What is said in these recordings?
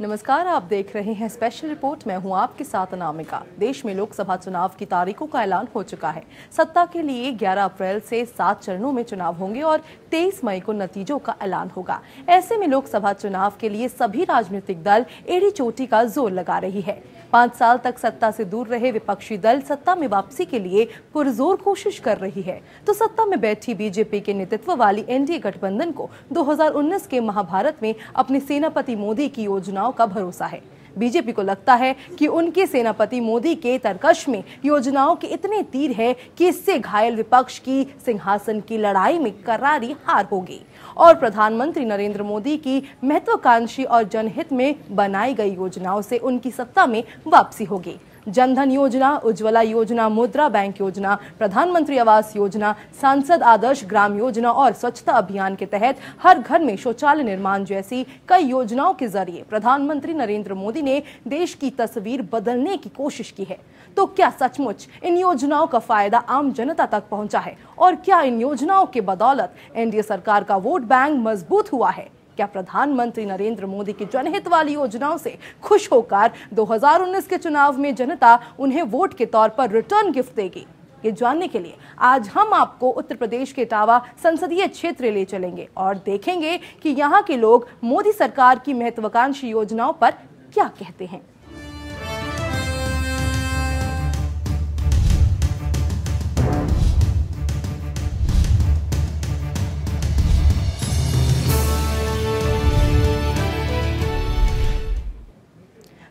नमस्कार, आप देख रहे हैं स्पेशल रिपोर्ट। मैं हूं आपके साथ अनामिका। देश में लोकसभा चुनाव की तारीखों का ऐलान हो चुका है। सत्ता के लिए 11 अप्रैल से 7 चरणों में चुनाव होंगे और 23 मई को नतीजों का ऐलान होगा। ऐसे में लोकसभा चुनाव के लिए सभी राजनीतिक दल एड़ी चोटी का जोर लगा रही है। 5 साल तक सत्ता से दूर रहे विपक्षी दल सत्ता में वापसी के लिए पुरजोर कोशिश कर रही है। तो सत्ता में बैठी बीजेपी के नेतृत्व वाली एनडीए गठबंधन को 2019 के महाभारत में अपने सेनापति मोदी की योजनाओं का भरोसा है। बीजेपी को लगता है कि उनके सेनापति मोदी के तरकश में योजनाओं के इतने तीर है कि इससे घायल विपक्ष की सिंहासन की लड़ाई में करारी हार होगी और प्रधानमंत्री नरेंद्र मोदी की महत्वाकांक्षी और जनहित में बनाई गई योजनाओं से उनकी सत्ता में वापसी होगी। जनधन योजना, उज्ज्वला योजना, मुद्रा बैंक योजना, प्रधानमंत्री आवास योजना, सांसद आदर्श ग्राम योजना और स्वच्छता अभियान के तहत हर घर में शौचालय निर्माण जैसी कई योजनाओं के जरिए प्रधानमंत्री नरेंद्र मोदी ने देश की तस्वीर बदलने की कोशिश की है। तो क्या सचमुच इन योजनाओं का फायदा आम जनता तक पहुंचा है और क्या इन योजनाओं के बदौलत एनडीए सरकार का वोट बैंक मजबूत हुआ है? क्या प्रधानमंत्री नरेंद्र मोदी की जनहित वाली योजनाओं से खुश होकर 2019 के चुनाव में जनता उन्हें वोट के तौर पर रिटर्न गिफ्ट देगी? ये जानने के लिए आज हम आपको उत्तर प्रदेश के इटावा संसदीय क्षेत्र ले चलेंगे और देखेंगे कि यहाँ के लोग मोदी सरकार की महत्वाकांक्षी योजनाओं पर क्या कहते हैं।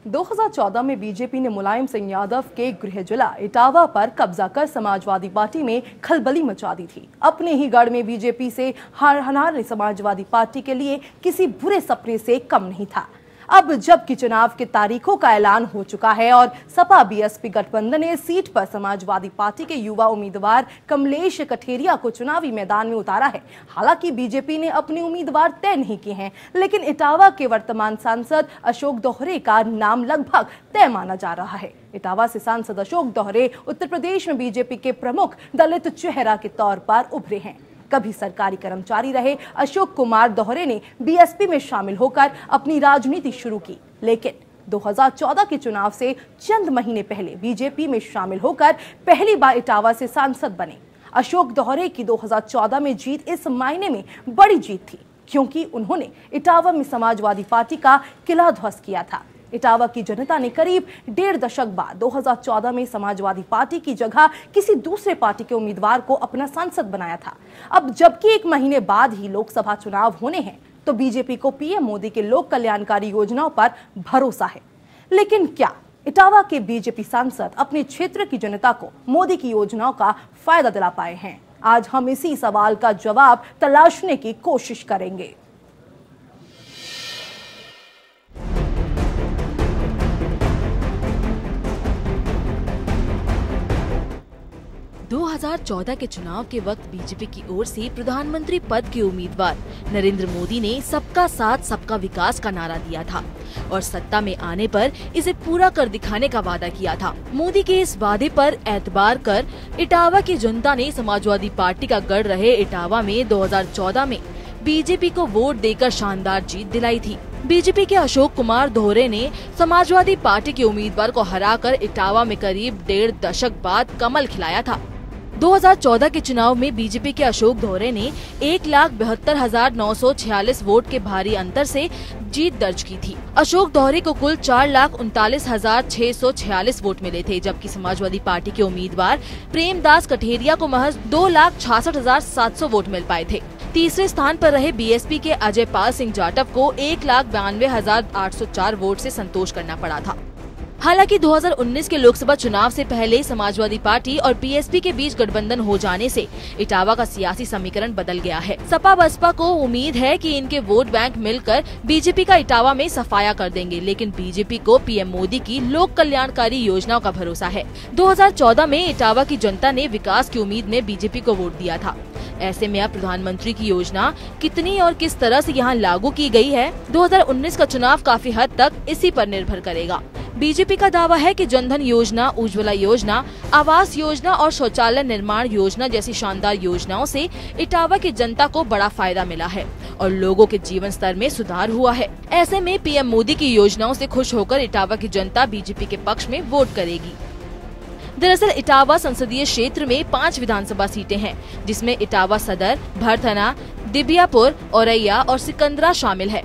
दो 2014 में बीजेपी ने मुलायम सिंह यादव के गृह जिला इटावा पर कब्जा कर समाजवादी पार्टी में खलबली मचा दी थी। अपने ही गढ़ में बीजेपी से हार समाजवादी पार्टी के लिए किसी बुरे सपने से कम नहीं था। अब जबकि चुनाव की तारीखों का ऐलान हो चुका है और सपा बीएसपी गठबंधन ने सीट पर समाजवादी पार्टी के युवा उम्मीदवार कमलेश कठेरिया को चुनावी मैदान में उतारा है। हालांकि बीजेपी ने अपने उम्मीदवार तय नहीं किए हैं, लेकिन इटावा के वर्तमान सांसद अशोक दोहरे का नाम लगभग तय माना जा रहा है। इटावा से सांसद अशोक दोहरे उत्तर प्रदेश में बीजेपी के प्रमुख दलित चेहरा के तौर पर उभरे हैं। कभी सरकारी कर्मचारी रहे अशोक कुमार दोहरे ने बीएसपी में शामिल होकर अपनी राजनीति शुरू की, लेकिन 2014 के चुनाव से चंद महीने पहले बीजेपी में शामिल होकर पहली बार इटावा से सांसद बने। अशोक दोहरे की 2014 में जीत इस मायने में बड़ी जीत थी क्योंकि उन्होंने इटावा में समाजवादी पार्टी का किला ध्वस्त किया था। इटावा की जनता ने करीब 1.5 दशक बाद 2014 में समाजवादी पार्टी की जगह किसी दूसरे पार्टी के उम्मीदवार को अपना सांसद बनाया था। अब जबकि 1 महीने बाद ही लोकसभा चुनाव होने हैं, तो बीजेपी को पीएम मोदी के लोक कल्याणकारी योजनाओं पर भरोसा है। लेकिन क्या इटावा के बीजेपी सांसद अपने क्षेत्र की जनता को मोदी की योजनाओं का फायदा दिला पाए हैं? आज हम इसी सवाल का जवाब तलाशने की कोशिश करेंगे। 2014 के चुनाव के वक्त बीजेपी की ओर से प्रधानमंत्री पद के उम्मीदवार नरेंद्र मोदी ने सबका साथ सबका विकास का नारा दिया था और सत्ता में आने पर इसे पूरा कर दिखाने का वादा किया था। मोदी के इस वादे पर एतबार कर इटावा की जनता ने समाजवादी पार्टी का गढ़ रहे इटावा में 2014 में बीजेपी को वोट देकर शानदार जीत दिलाई थी। बीजेपी के अशोक कुमार दोहरे ने समाजवादी पार्टी के उम्मीदवार को हराकर इटावा में करीब 1.5 दशक बाद कमल खिलाया था। 2014 के चुनाव में बीजेपी के अशोक दोहरे ने 1,72,946 वोट के भारी अंतर से जीत दर्ज की थी। अशोक दोहरे को कुल 4,39,646 वोट मिले थे, जबकि समाजवादी पार्टी के उम्मीदवार प्रेमदास कठेरिया को महज 2,66,700 वोट मिल पाए थे। तीसरे स्थान पर रहे बीएसपी के अजय पाल सिंह जाटव को 1,92,804 वोट से संतोष करना पड़ा था। हालांकि 2019 के लोकसभा चुनाव से पहले समाजवादी पार्टी और बीएसपी के बीच गठबंधन हो जाने से इटावा का सियासी समीकरण बदल गया है। सपा बसपा को उम्मीद है कि इनके वोट बैंक मिलकर बीजेपी का इटावा में सफाया कर देंगे, लेकिन बीजेपी को पीएम मोदी की लोक कल्याणकारी योजनाओं का भरोसा है। 2014 में इटावा की जनता ने विकास की उम्मीद में बीजेपी को वोट दिया था। ऐसे में अब प्रधानमंत्री की योजना कितनी और किस तरह से यहाँ लागू की गई है, 2019 का चुनाव काफी हद तक इसी पर निर्भर करेगा। बीजेपी का दावा है कि जनधन योजना, उज्ज्वला योजना, आवास योजना और शौचालय निर्माण योजना जैसी शानदार योजनाओं से इटावा की जनता को बड़ा फायदा मिला है और लोगों के जीवन स्तर में सुधार हुआ है। ऐसे में पीएम मोदी की योजनाओं से खुश होकर इटावा की जनता बीजेपी के पक्ष में वोट करेगी। दरअसल इटावा संसदीय क्षेत्र में 5 विधानसभा सीटें हैं, जिसमें इटावा सदर, भरथना, दिबियापुर, औरैया और सिकंदरा शामिल है।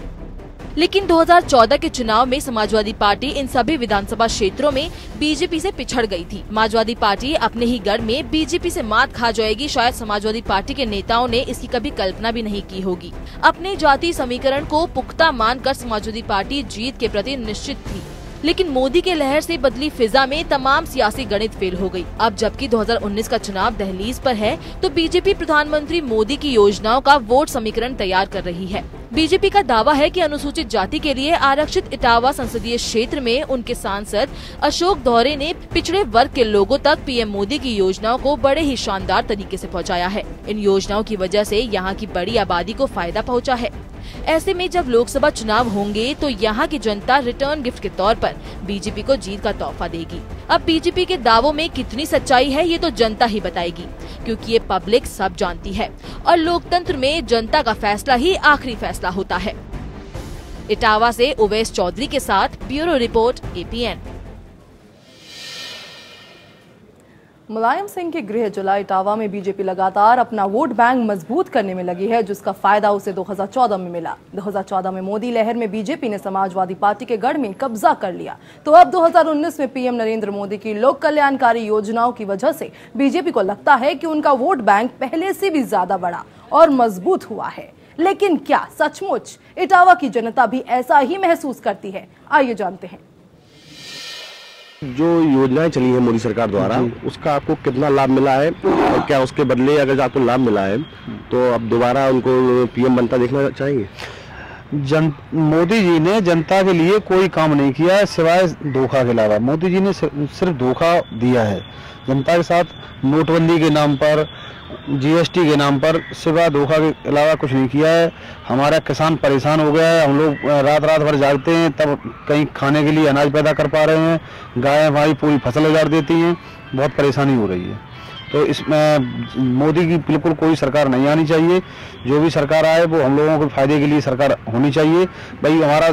लेकिन 2014 के चुनाव में समाजवादी पार्टी इन सभी विधानसभा क्षेत्रों में बीजेपी से पिछड़ गई थी। समाजवादी पार्टी अपने ही गढ़ में बीजेपी से मात खा जाएगी, शायद समाजवादी पार्टी के नेताओं ने इसकी कभी कल्पना भी नहीं की होगी। अपने जाति समीकरण को पुख्ता मानकर समाजवादी पार्टी जीत के प्रति निश्चित थी, लेकिन मोदी के लहर से बदली फिजा में तमाम सियासी गणित फेल हो गई। अब जबकि 2019 का चुनाव दहलीज पर है, तो बीजेपी प्रधानमंत्री मोदी की योजनाओं का वोट समीकरण तैयार कर रही है। बीजेपी का दावा है कि अनुसूचित जाति के लिए आरक्षित इटावा संसदीय क्षेत्र में उनके सांसद अशोक दौरे ने पिछड़े वर्ग के लोगों तक पीएम मोदी की योजनाओं को बड़े ही शानदार तरीके से पहुंचाया है। इन योजनाओं की वजह से यहाँ की बड़ी आबादी को फायदा पहुंचा है। ऐसे में जब लोकसभा चुनाव होंगे तो यहाँ की जनता रिटर्न गिफ्ट के तौर पर बीजेपी को जीत का तोहफा देगी। अब बीजेपी के दावों में कितनी सच्चाई है ये तो जनता ही बताएगी, क्योंकि ये पब्लिक सब जानती है और लोकतंत्र में जनता का फैसला ही आखिरी फैसला होता है। इटावा से उवैस चौधरी के साथ bureau report, APN। Mulayam Singh के गृह जिला इटावा में बीजेपी लगातार अपना वोट बैंक मजबूत करने में लगी है, जिसका फायदा उसे 2014 में मिला। 2014 में मोदी लहर में बीजेपी ने समाजवादी पार्टी के गढ़ में कब्जा कर लिया, तो अब 2019 में पीएम नरेंद्र मोदी की लोक कल्याणकारी योजनाओं की वजह से बीजेपी को लगता है कि उनका वोट बैंक पहले से भी ज्यादा बड़ा और मजबूत हुआ है। लेकिन क्या सचमुच इटावा की जनता भी ऐसा ही महसूस करती है? आइए जानते हैं। जो योजनाएं चली है मोदी सरकार द्वारा, उसका आपको कितना लाभ मिला है और क्या उसके बदले अगर आपको लाभ मिला है तो अब दोबारा उनको पीएम बनता देखना चाहेंगे? मोदी जी ने जनता के लिए कोई काम नहीं किया है सिवाय धोखा के अलावा। मोदी जी ने सिर्फ धोखा दिया है जनता के साथ। नोटबंदी के नाम पर, GST के नाम पर सिवा धोखा के अलावा कुछ नहीं किया है। हमारा किसान परेशान हो गया है। हम लोग रात रात भर जागते हैं, तब कहीं खाने के लिए अनाज पैदा कर पा रहे हैं। गायें हमारी पूरी फसल उजाड़ देती हैं, बहुत परेशानी हो रही है। तो इसमें मोदी की बिल्कुल कोई सरकार नहीं आनी चाहिए। जो भी सरकार आए वो हम लोगों के फायदे के लिए सरकार होनी चाहिए। भाई हमारा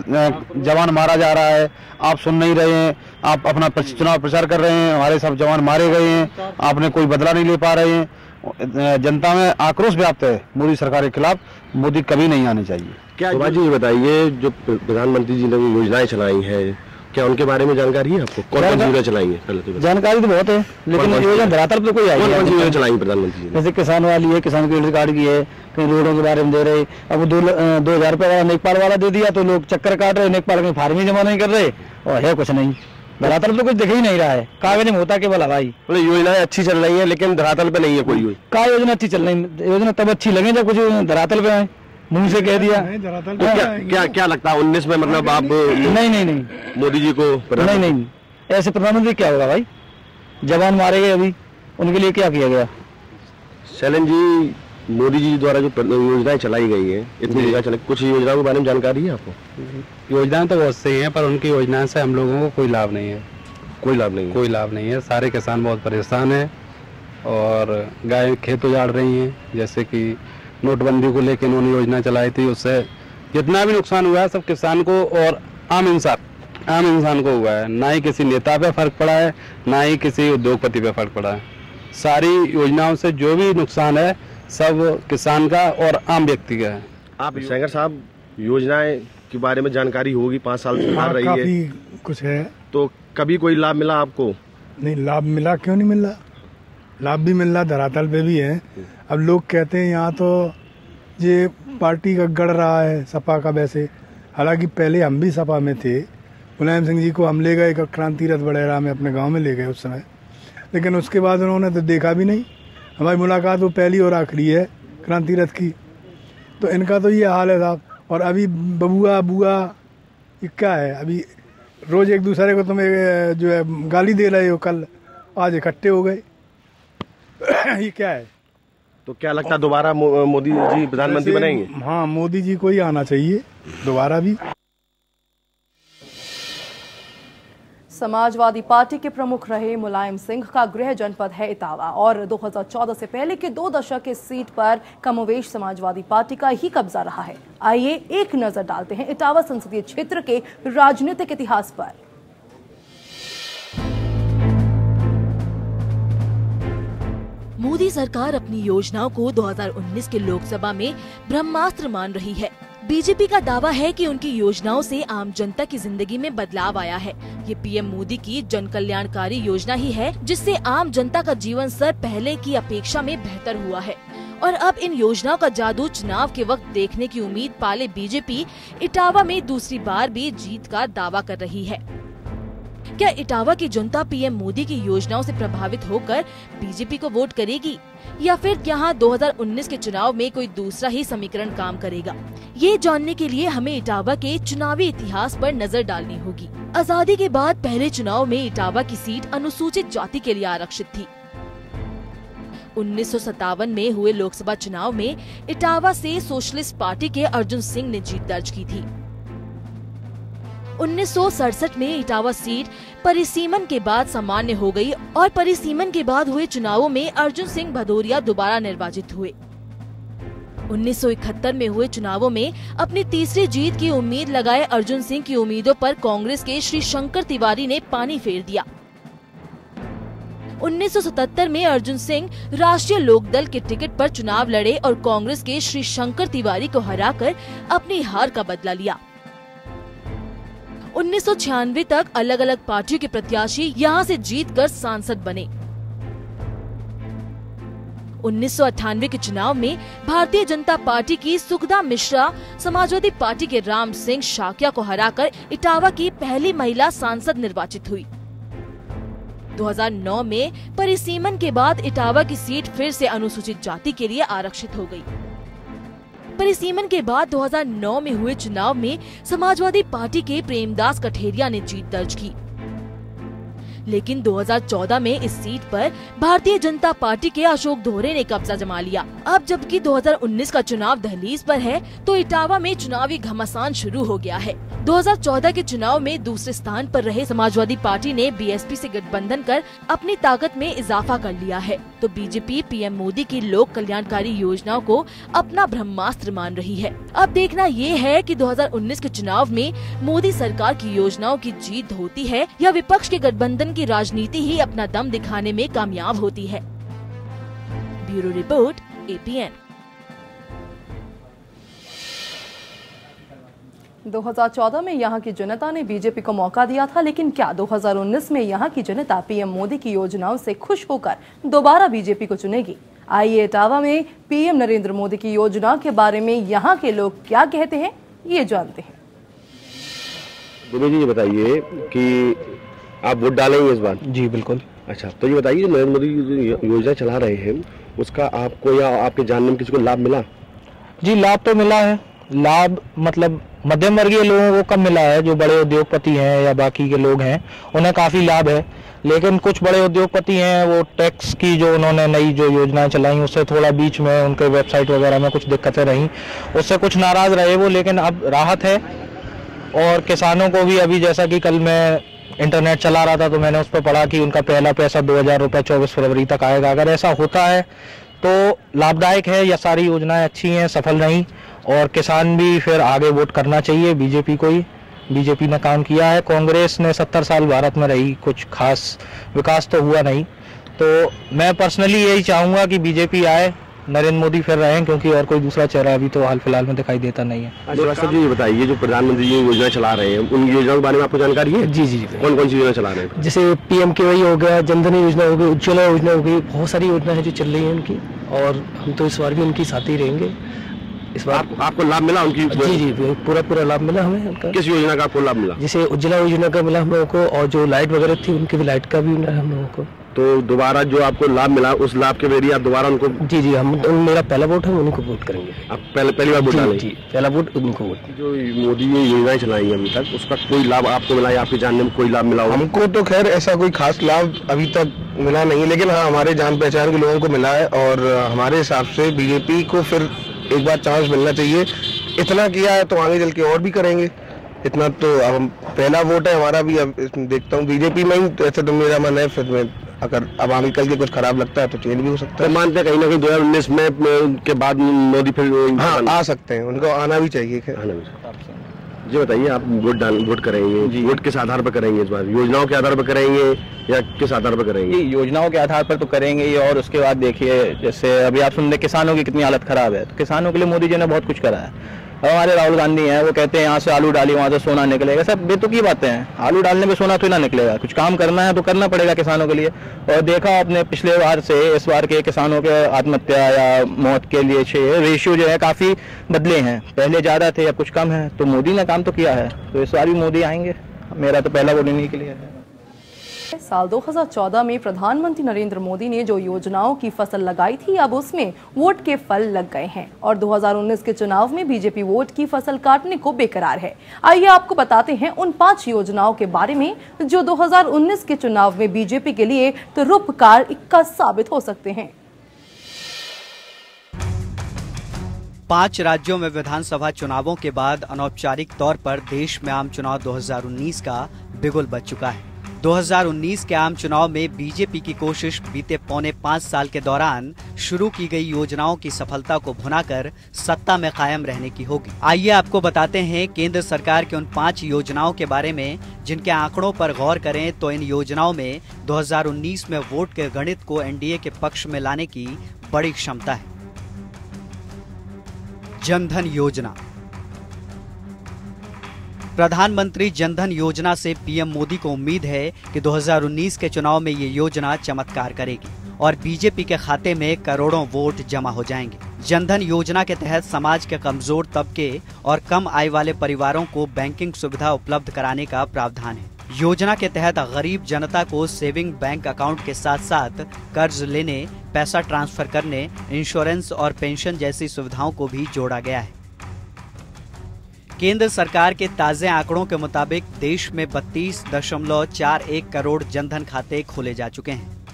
जवान मारा जा रहा है, आप सुन नहीं रहे हैं। आप अपना चुनाव प्रचार कर रहे हैं, हमारे सब जवान मारे गए हैं, आपने कोई बदला नहीं ले पा रहे हैं। जनता में आक्रोश व्याप्त है मोदी सरकार के खिलाफ। मोदी कभी नहीं आने चाहिए। क्या जी ये बताइए, जो प्रधानमंत्री जी ने योजनाएं चलाई है, क्या उनके बारे में जानकारी है आपको? कौन कौन सी योजना चलाई है? पहले तो जानकारी तो बहुत है, लेकिन योजना धरातल पे कोई आई है। कौन सी योजना चलाई प्रधानमंत्री जी? जैसे किसान वाली है, किसान क्रेडिट कार्ड की है, कहीं रोडों के बारे में दे रहे। अब 2000 रुपये वाला नेकपाल वाला दे दिया तो लोग चक्कर काट रहे, नेकपाल में फार्म ही जमा नहीं कर रहे और है कुछ नहीं। धरातल पे कुछ दिख ही नहीं रहा है, कागज में होता केवल हवाई। योजनाएं अच्छी चल रही है लेकिन धरातल पे नहीं है कोई। क्या योजना अच्छी चल रही? योजना तब अच्छी लगे जब कुछ धरातल पे आए, मुंह से कह दिया। तो क्या लगता है 19 में मतलब आप नहीं मोदी जी को नहीं ऐसे प्रधानमंत्री क्या होगा भाई? जवान मारे गए, अभी उनके लिए क्या किया गया? शैलन जी, मोदी जी द्वारा जो योजनाएं चलाई गई है, इतनी योजना चलाई, कुछ योजनाओं के बारे में जानकारी है आपको? योजनाएं तो बहुत सही हैं, पर उनकी योजनाएं से हम लोगों को कोई लाभ नहीं है। कोई लाभ नहीं है। सारे किसान बहुत परेशान हैं और गाय खेत उजाड़ रही हैं। जैसे कि नोटबंदी को लेकर उन्होंने योजना चलाई थी, उससे जितना भी नुकसान हुआ है सब किसान को और आम इंसान को हुआ है। ना ही किसी नेता पे फर्क पड़ा है, ना ही किसी उद्योगपति पे फर्क पड़ा है। सारी योजनाओं से जो भी नुकसान है सब किसान का और आम व्यक्ति का है। आप सेंगर साहब, योजनाएं के बारे में जानकारी होगी, 5 साल से आ रही है, कुछ है तो कभी कोई लाभ मिला आपको? नहीं, लाभ मिला क्यों नहीं मिला? लाभ भी मिल रहा, धरातल पे भी है। अब लोग कहते हैं यहाँ तो ये पार्टी का गढ़ रहा है सपा का। वैसे हालांकि पहले हम भी सपा में थे। मुलायम सिंह जी को हम ले गए क्रांति रथ बड़ेरा में, अपने गांव में ले गए उस समय, लेकिन उसके बाद उन्होंने तो देखा भी नहीं। हमारी मुलाकात वो पहली और आखिरी है क्रांति रथ की। तो इनका तो ये हाल है साहब। और अभी बबुआ बुआ ये क्या है? अभी रोज एक दूसरे को तुम्हें जो है गाली दे रहे हो, कल आज इकट्ठे हो गए। ये क्या है? तो क्या लगता है दोबारा मोदी जी प्रधानमंत्री बनेंगे? हाँ, मोदी जी को ही आना चाहिए दोबारा भी। समाजवादी पार्टी के प्रमुख रहे मुलायम सिंह का गृह जनपद है इटावा और 2014 से पहले के 2 दशक इस सीट पर कमोवेश समाजवादी पार्टी का ही कब्जा रहा है। आइए एक नजर डालते हैं इटावा संसदीय क्षेत्र के राजनीतिक इतिहास पर। मोदी सरकार अपनी योजनाओं को 2019 के लोकसभा में ब्रह्मास्त्र मान रही है। बीजेपी का दावा है कि उनकी योजनाओं से आम जनता की जिंदगी में बदलाव आया है। ये पीएम मोदी की जन कल्याणकारी योजना ही है जिससे आम जनता का जीवन स्तर पहले की अपेक्षा में बेहतर हुआ है। और अब इन योजनाओं का जादू चुनाव के वक्त देखने की उम्मीद पाले बीजेपी इटावा में दूसरी बार भी जीत का दावा कर रही है। क्या इटावा की जनता पीएम मोदी की योजनाओं से प्रभावित होकर बीजेपी को वोट करेगी या फिर यहाँ 2019 के चुनाव में कोई दूसरा ही समीकरण काम करेगा? ये जानने के लिए हमें इटावा के चुनावी इतिहास पर नजर डालनी होगी। आजादी के बाद पहले चुनाव में इटावा की सीट अनुसूचित जाति के लिए आरक्षित थी। 1957 में हुए लोकसभा चुनाव में इटावा से सोशलिस्ट पार्टी के अर्जुन सिंह ने जीत दर्ज की थी। 1967 में इटावा सीट परिसीमन के बाद सामान्य हो गई और परिसीमन के बाद हुए चुनावों में अर्जुन सिंह भदौरिया दोबारा निर्वाचित हुए। 1971 में हुए चुनावों में अपनी तीसरी जीत की उम्मीद लगाए अर्जुन सिंह की उम्मीदों पर कांग्रेस के श्री शंकर तिवारी ने पानी फेर दिया। 1977 में अर्जुन सिंह राष्ट्रीय लोकदल के टिकट पर चुनाव लड़े और कांग्रेस के श्री शंकर तिवारी को हराकर अपनी हार का बदला लिया। 1996 तक अलग अलग पार्टियों के प्रत्याशी यहां से जीतकर सांसद बने। 1998 के चुनाव में भारतीय जनता पार्टी की सुखदा मिश्रा समाजवादी पार्टी के राम सिंह शाक्या को हराकर इटावा की पहली महिला सांसद निर्वाचित हुई। 2009 में परिसीमन के बाद इटावा की सीट फिर से अनुसूचित जाति के लिए आरक्षित हो गई। परिसीमन के बाद 2009 में हुए चुनाव में समाजवादी पार्टी के प्रेमदास कठेरिया ने जीत दर्ज की, लेकिन 2014 में इस सीट पर भारतीय जनता पार्टी के अशोक दोहरे ने कब्जा जमा लिया। अब जबकि 2019 का चुनाव दहलीज पर है तो इटावा में चुनावी घमासान शुरू हो गया है। 2014 के चुनाव में दूसरे स्थान पर रहे समाजवादी पार्टी ने बीएसपी से गठबंधन कर अपनी ताकत में इजाफा कर लिया है, तो बीजेपी पीएम मोदी की लोक कल्याणकारी योजनाओं को अपना ब्रह्मास्त्र मान रही है। अब देखना ये है कि 2019 के चुनाव में मोदी सरकार की योजनाओं की जीत होती है या विपक्ष के गठबंधन की राजनीति ही अपना दम दिखाने में कामयाब होती है। Bureau report, APN। 2014 में यहां की जनता ने बीजेपी को मौका दिया था, लेकिन क्या 2019 में यहां की जनता पीएम मोदी की योजनाओं से खुश होकर दोबारा बीजेपी को चुनेगी? आइए इटावा में पीएम नरेंद्र मोदी की योजना के बारे में यहां के लोग क्या कहते हैं, ये जानते हैं। दुबे जी, ये बताइए कि आप वोट डालेंगे इस बार? जी बिल्कुल। अच्छा, तो ये बताइए नरेंद्र मोदी जो योजना चला रहे हैं उसका आपको या आपके जानने में किसी को लाभ मिला? जी लाभ तो मिला है। लाभ मतलब मध्यम वर्गीय लोगों को कम मिला है। जो बड़े उद्योगपति हैं या बाकी के लोग हैं उन्हें काफ़ी लाभ है, लेकिन कुछ बड़े उद्योगपति हैं वो टैक्स की जो उन्होंने नई जो योजनाएं चलाई उससे थोड़ा बीच में उनके वेबसाइट वगैरह में कुछ दिक्कतें रहीं, उससे कुछ नाराज़ रहे वो, लेकिन अब राहत है। और किसानों को भी अभी, जैसा कि कल मैं इंटरनेट चला रहा था तो मैंने उस पर पढ़ा कि उनका पहला पैसा 2000 रुपये 24 फरवरी तक आएगा। अगर ऐसा होता है तो लाभदायक है, या सारी योजनाएं अच्छी हैं, सफल रहीं, और किसान भी फिर आगे वोट करना चाहिए बीजेपी को ही। बीजेपी ने काम किया है। कांग्रेस ने 70 साल भारत में रही, कुछ खास विकास तो हुआ नहीं। तो मैं पर्सनली यही चाहूँगा कि बीजेपी आए, नरेंद्र मोदी फिर रहे हैं, क्योंकि और कोई दूसरा चेहरा अभी तो हाल फिलहाल में दिखाई देता नहीं है। अच्छा जी, ये बताइए जो प्रधानमंत्री जी योजना चला रहे हैं उन योजनाओं के बारे में आपको जानकारी है? जी जी जी। कौन कौन सी योजना चला रहे हैं? जैसे PMKY हो गया, जनधन योजना हो गई, उज्ज्वला योजना हो गई, बहुत सारी योजना है जो चल रही है उनकी, और हम तो इस बार भी उनकी साथ ही रहेंगे। इस बार आपको लाभ मिला उनकी? जी जी, पूरा लाभ मिला हमें उनका। किस योजना का आपको लाभ मिला? जैसे उज्ज्वला योजना का मिला हम लोगों को, और जो लाइट वगैरह थी उनकी भी लाइट का भी मिला हम लोगों को। तो दोबारा जो आपको लाभ मिला उस लाभ के जरिए आप दोबारा उनको? जी जी, हम मेरा पहला वोट है, उनको वोट करेंगे। आप पहली बार वोट डालेंगे? जी, पहला वोट उनको वोट। जो मोदी ने योजनाएं चलाई अभी तक, उसका कोई लाभ आपको मिला या आपके जानने में कोई लाभ मिला? हमको तो खैर ऐसा कोई खास लाभ अभी तक मिला नहीं, लेकिन हाँ हमारे जान पहचान के लोगों को मिला है, और हमारे हिसाब से बीजेपी को फिर एक बार चांस मिलना चाहिए। इतना किया है तो आगे चल के और भी करेंगे, इतना तो अब पहला वोट है हमारा भी, अब देखता हूँ बीजेपी में ही, तो ऐसा तो मेरा मन है। फिर मैं अगर आवामी कल के कुछ खराब लगता है तो चेंज भी हो सकता है। तो मानते हैं कहीं ना कहीं 2019 में के बाद मोदी फिर आ सकते हैं, उनको आना भी चाहिए। जी बताइए, आप वोट करेंगे, वोट किस आधार पर करेंगे इस बार? योजनाओं के आधार पर करेंगे या किस आधार पर करेंगे? योजनाओं के आधार पर तो करेंगे ही, और उसके बाद देखिए जैसे अभी आप सुन रहे किसानों की कितनी हालत खराब है, तो किसानों के लिए मोदी जी ने बहुत कुछ करा है। और हमारे राहुल गांधी हैं, वो कहते हैं यहाँ से आलू डाली वहाँ से सोना निकलेगा। सब बेतुकी बातें हैं, आलू डालने में सोना तो ना निकलेगा। कुछ काम करना है तो करना पड़ेगा किसानों के लिए। और देखा आपने पिछले बार से इस बार के किसानों के आत्महत्या या मौत के लिए रेशियो जो है काफी बदले हैं, पहले ज्यादा थे अब कुछ कम है। तो मोदी ने काम तो किया है, तो इस बार भी मोदी आएंगे। मेरा तो पहला वोट इन्हीं के लिए है। साल 2014 में प्रधानमंत्री नरेंद्र मोदी ने जो योजनाओं की फसल लगाई थी, अब उसमें वोट के फल लग गए हैं और 2019 के चुनाव में बीजेपी वोट की फसल काटने को बेकरार है। आइए आपको बताते हैं उन 5 योजनाओं के बारे में जो 2019 के चुनाव में बीजेपी के लिए तो रूपकार इक्का साबित हो सकते हैं। 5 राज्यों में विधानसभा चुनावों के बाद अनौपचारिक तौर पर देश में आम चुनाव 2019 का बिगुल बज चुका है। 2019 के आम चुनाव में बीजेपी की कोशिश बीते पौने 5 साल के दौरान शुरू की गई योजनाओं की सफलता को भुनाकर सत्ता में कायम रहने की होगी। आइए आपको बताते हैं केंद्र सरकार की उन 5 योजनाओं के बारे में जिनके आंकड़ों पर गौर करें तो इन योजनाओं में 2019 में वोट के गणित को एनडीए के पक्ष में लाने की बड़ी क्षमता है। जनधन योजना। प्रधानमंत्री जनधन योजना से पीएम मोदी को उम्मीद है कि 2019 के चुनाव में ये योजना चमत्कार करेगी और बीजेपी के खाते में करोड़ों वोट जमा हो जाएंगे। जनधन योजना के तहत समाज के कमजोर तबके और कम आय वाले परिवारों को बैंकिंग सुविधा उपलब्ध कराने का प्रावधान है। योजना के तहत गरीब जनता को सेविंग बैंक अकाउंट के साथ साथ कर्ज लेने, पैसा ट्रांसफर करने, इंश्योरेंस और पेंशन जैसी सुविधाओं को भी जोड़ा गया है। केंद्र सरकार के ताजे आंकड़ों के मुताबिक देश में 32.41 करोड़ जनधन खाते खोले जा चुके हैं।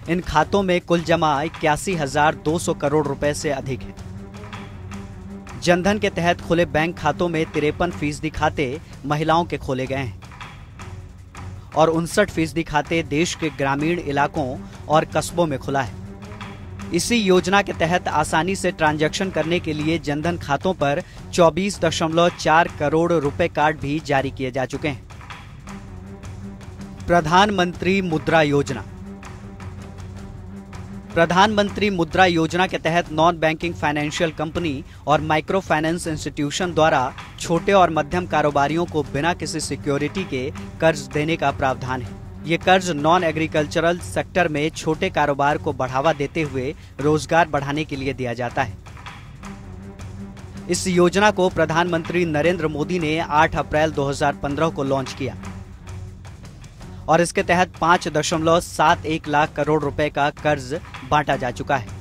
इन खातों में कुल जमा 81,200 करोड़ रुपए से अधिक है। जनधन के तहत खुले बैंक खातों में 53% खाते महिलाओं के खोले गए हैं और 59% खाते देश के ग्रामीण इलाकों और कस्बों में खुला है। इसी योजना के तहत आसानी से ट्रांजैक्शन करने के लिए जनधन खातों पर 24.4 करोड़ रुपए कार्ड भी जारी किए जा चुके हैं। प्रधानमंत्री मुद्रा योजना। प्रधानमंत्री मुद्रा योजना के तहत नॉन बैंकिंग फाइनेंशियल कंपनी और माइक्रो फाइनेंस इंस्टीट्यूशन द्वारा छोटे और मध्यम कारोबारियों को बिना किसी सिक्योरिटी के कर्ज देने का प्रावधान है। ये कर्ज नॉन एग्रीकल्चरल सेक्टर में छोटे कारोबार को बढ़ावा देते हुए रोजगार बढ़ाने के लिए दिया जाता है। इस योजना को प्रधानमंत्री नरेंद्र मोदी ने 8 अप्रैल 2015 को लॉन्च किया और इसके तहत 5.71 लाख करोड़ रुपए का कर्ज बांटा जा चुका है।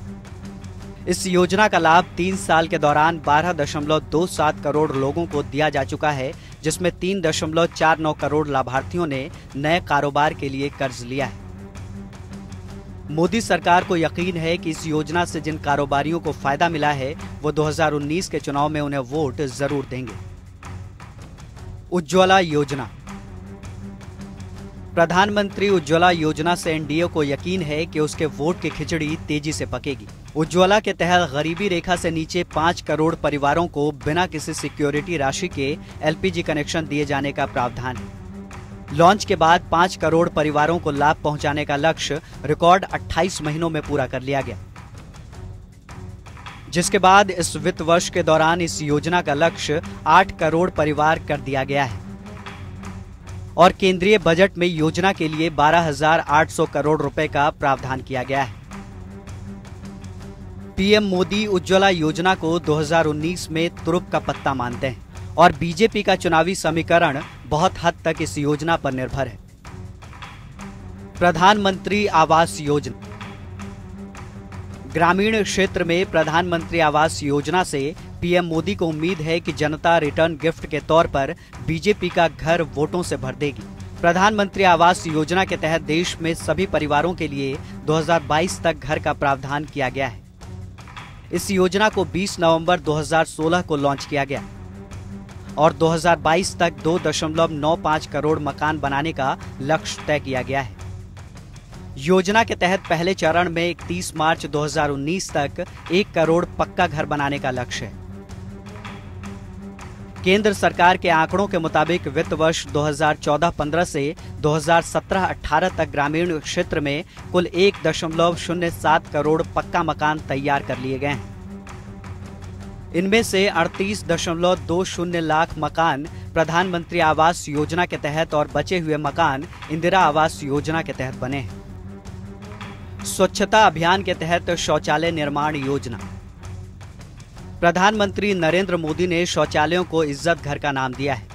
इस योजना का लाभ 3 साल के दौरान 12.27 करोड़ लोगों को दिया जा चुका है, जिसमें 3.49 करोड़ लाभार्थियों ने नए कारोबार के लिए कर्ज लिया है। मोदी सरकार को यकीन है कि इस योजना से जिन कारोबारियों को फायदा मिला है वो 2019 के चुनाव में उन्हें वोट जरूर देंगे। उज्ज्वला योजना। प्रधानमंत्री उज्ज्वला योजना से एनडीए को यकीन है कि उसके वोट की खिचड़ी तेजी से पकेगी। उज्ज्वला के तहत गरीबी रेखा से नीचे 5 करोड़ परिवारों को बिना किसी सिक्योरिटी राशि के एलपीजी कनेक्शन दिए जाने का प्रावधान है। लॉन्च के बाद 5 करोड़ परिवारों को लाभ पहुंचाने का लक्ष्य रिकॉर्ड 28 महीनों में पूरा कर लिया गया, जिसके बाद इस वित्त वर्ष के दौरान इस योजना का लक्ष्य 8 करोड़ परिवार कर दिया गया है और केंद्रीय बजट में योजना के लिए 12,800 करोड़ रुपए का प्रावधान किया गया है। पीएम मोदी उज्ज्वला योजना को 2019 में तुरुप का पत्ता मानते हैं और बीजेपी का चुनावी समीकरण बहुत हद तक इस योजना पर निर्भर है। प्रधानमंत्री आवास योजना। ग्रामीण क्षेत्र में प्रधानमंत्री आवास योजना से पीएम मोदी को उम्मीद है कि जनता रिटर्न गिफ्ट के तौर पर बीजेपी का घर वोटों से भर देगी। प्रधानमंत्री आवास योजना के तहत देश में सभी परिवारों के लिए 2022 तक घर का प्रावधान किया गया है। इस योजना को 20 नवंबर 2016 को लॉन्च किया गया और 2022 तक 2.95 करोड़ मकान बनाने का लक्ष्य तय किया गया है। योजना के तहत पहले चरण में 31 मार्च 2019 तक 1 करोड़ पक्का घर बनाने का लक्ष्य है। केंद्र सरकार के आंकड़ों के मुताबिक वित्त वर्ष 2014-15 से 2017-18 तक ग्रामीण क्षेत्र में कुल 1.07 करोड़ पक्का मकान तैयार कर लिए गए हैं। इनमें से 38.20 लाख मकान प्रधानमंत्री आवास योजना के तहत और बचे हुए मकान इंदिरा आवास योजना के तहत बने हैं। स्वच्छता अभियान के तहत शौचालय निर्माण योजना। प्रधानमंत्री नरेंद्र मोदी ने शौचालयों को इज्जत घर का नाम दिया है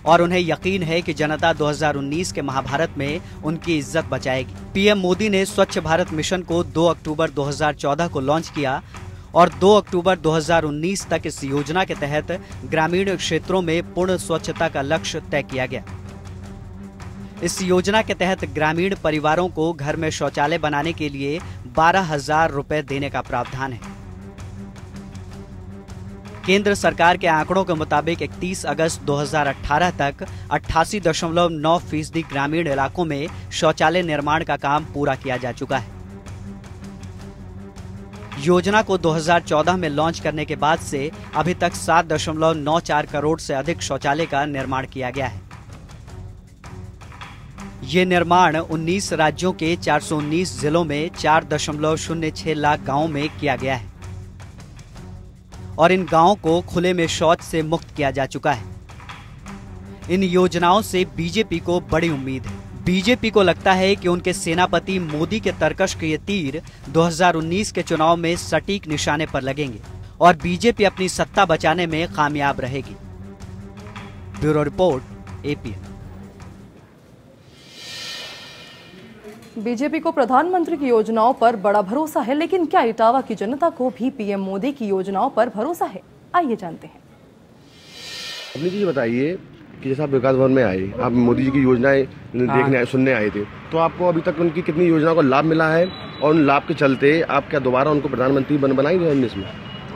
और उन्हें यकीन है कि जनता 2019 के महाभारत में उनकी इज्जत बचाएगी। पीएम मोदी ने स्वच्छ भारत मिशन को 2 अक्टूबर 2014 को लॉन्च किया और 2 अक्टूबर 2019 तक इस योजना के तहत ग्रामीण क्षेत्रों में पूर्ण स्वच्छता का लक्ष्य तय किया गया। इस योजना के तहत ग्रामीण परिवारों को घर में शौचालय बनाने के लिए 12,000 रुपए देने का प्रावधान है। केंद्र सरकार के आंकड़ों के मुताबिक 31 अगस्त 2018 तक 88.9% ग्रामीण इलाकों में शौचालय निर्माण का काम पूरा किया जा चुका है। योजना को 2014 में लॉन्च करने के बाद से अभी तक 7.94 करोड़ से अधिक शौचालय का निर्माण किया गया है। ये निर्माण 19 राज्यों के 419 जिलों में 4.06 लाख गांवों में किया गया है और इन गांवों को खुले में शौच से मुक्त किया जा चुका है। इन योजनाओं से बीजेपी को बड़ी उम्मीद है। बीजेपी को लगता है कि उनके सेनापति मोदी के तरकश के ये तीर 2019 के चुनाव में सटीक निशाने पर लगेंगे और बीजेपी अपनी सत्ता बचाने में कामयाब रहेगी। Bureau report, APN. बीजेपी को प्रधानमंत्री की योजनाओं पर बड़ा भरोसा है, लेकिन क्या इटावा की जनता को भी पीएम मोदी की योजनाओं पर भरोसा है? आइए जानते हैं। अपनी चीज बताइए कि जैसे आप विकास भवन में आए, आप मोदी जी की योजनाएं देखने सुनने आए थे, तो आपको अभी तक उनकी कितनी योजनाओं का लाभ मिला है और उन लाभ के चलते आप क्या दोबारा उनको प्रधानमंत्री बनाएंगे 2019 में?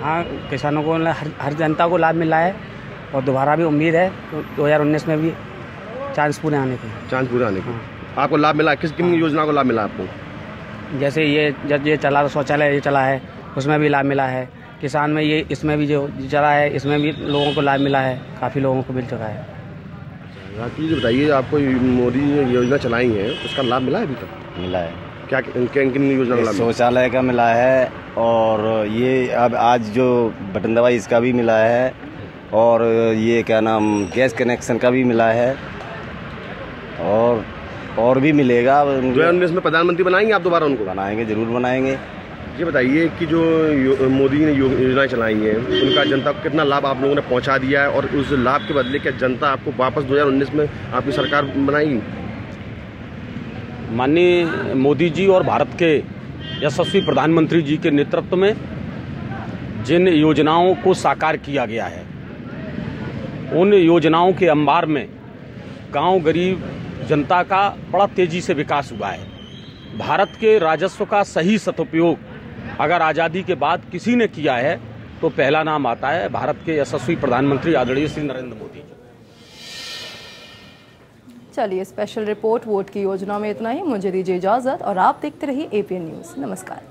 हाँ, किसानों को हर जनता को लाभ मिला है और दोबारा भी उम्मीद है तो 2019 में भी चांस पूरे आने के। आपको लाभ मिला? किन योजना को लाभ मिला आपको? जैसे ये चला शौचालय ये चला है, उसमें भी लाभ मिला है। किसान में ये इसमें भी जो चला है, इसमें भी लोगों को लाभ मिला है, काफ़ी लोगों को मिल चुका है। राकेश जी बताइए, आपको मोदी ने योजना चलाई है उसका लाभ मिला है अभी तक? मिला है। क्या किन योजना का लाभ? शौचालय का मिला है और ये अब आज जो बटन दबाई इसका भी मिला है और ये क्या नाम गैस कनेक्शन का भी मिला है और भी मिलेगा। 2019 में प्रधानमंत्री बनाएंगे आप दोबारा उनको? बनाएंगे, जरूर बनाएंगे। ये बताइए कि जो मोदी ने योजनाएं चलाई हैं उनका जनता को कितना लाभ आप लोगों ने पहुंचा दिया है और उस लाभ के बदले क्या जनता आपको वापस 2019 में आपकी सरकार बनाएगी? माननीय मोदी जी और भारत के यशस्वी प्रधानमंत्री जी के नेतृत्व में जिन योजनाओं को साकार किया गया है, उन योजनाओं के अंबार में गांव गरीब जनता का बड़ा तेजी से विकास हुआ है। भारत के राजस्व का सही सदुपयोग अगर आज़ादी के बाद किसी ने किया है तो पहला नाम आता है भारत के यशस्वी प्रधानमंत्री आदरणीय श्री नरेंद्र मोदी जी। चलिए, स्पेशल रिपोर्ट वोट की योजना में इतना ही। मुझे दीजिए इजाजत और आप देखते रहिए एपीएन न्यूज़। नमस्कार।